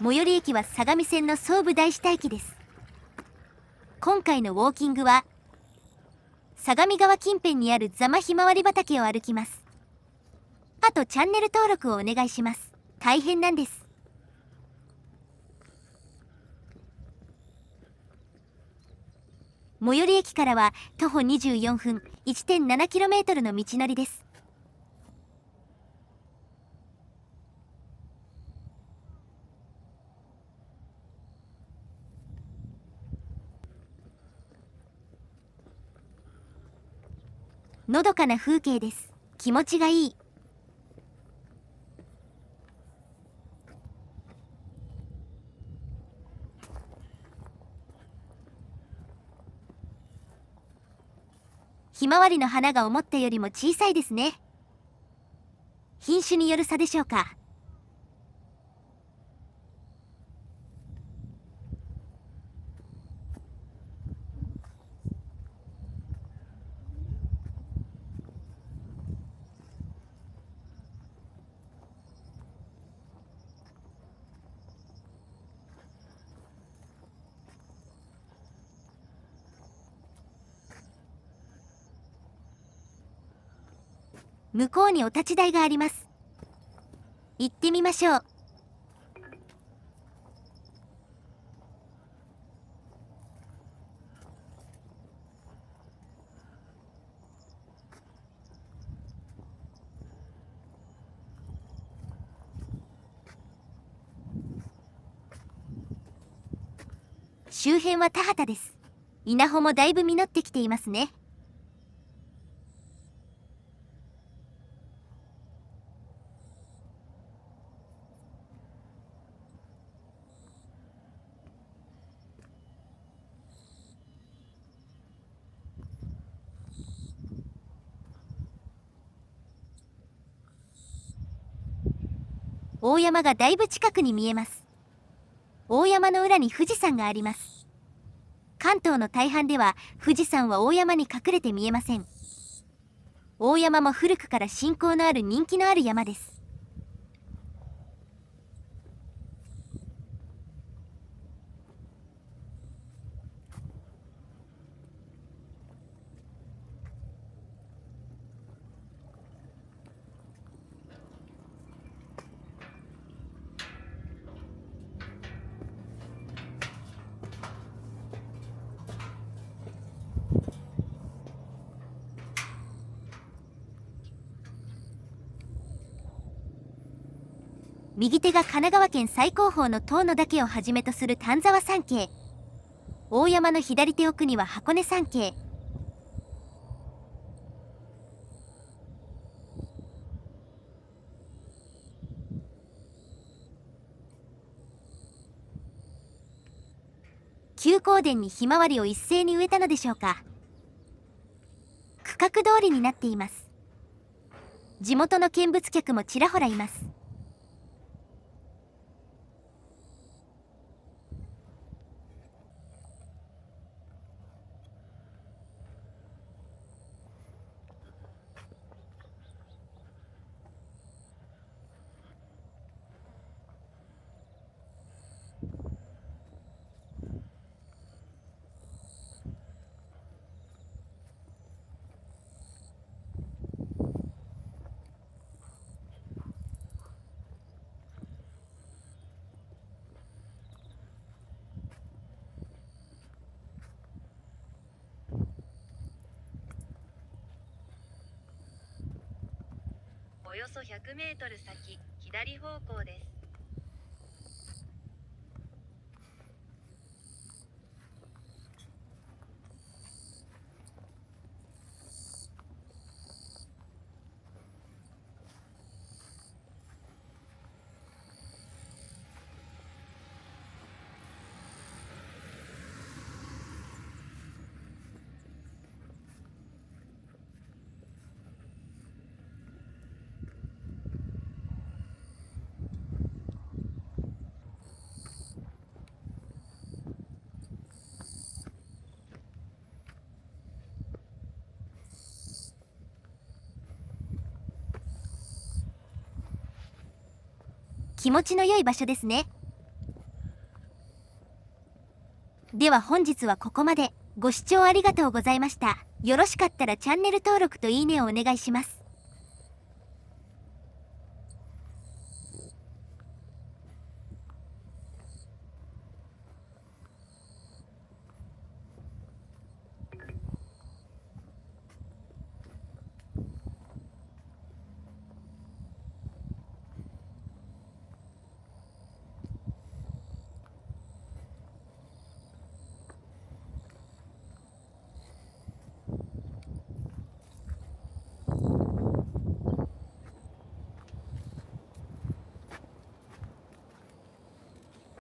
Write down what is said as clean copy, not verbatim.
最寄り駅は相模線の総武大下駅です。今回のウォーキングは相模川近辺にある座間ひまわり畑を歩きます。あとチャンネル登録をお願いします。大変なんです。最寄り駅からは徒歩24分 1.7km の道のりです。のどかな風景です。気持ちがいい。ひまわりの花が思ったよりも小さいですね。品種による差でしょうか。向こうにお立ち台があります。行ってみましょう。周辺は田畑です。稲穂もだいぶ実ってきていますね。大山がだいぶ近くに見えます。大山の裏に富士山があります。関東の大半では富士山は大山に隠れて見えません。大山も古くから信仰のある人気のある山です。右手が神奈川県最高峰の遠野岳をはじめとする丹沢山系。大山の左手奥には箱根山系。休耕田にひまわりを一斉に植えたのでしょうか。区画通りになっています。地元の見物客もちらほらいます。およそ100メートル先、左方向です。気持ちの良い場所ですね。では本日はここまで。ご視聴ありがとうございました。よろしかったらチャンネル登録といいねをお願いします。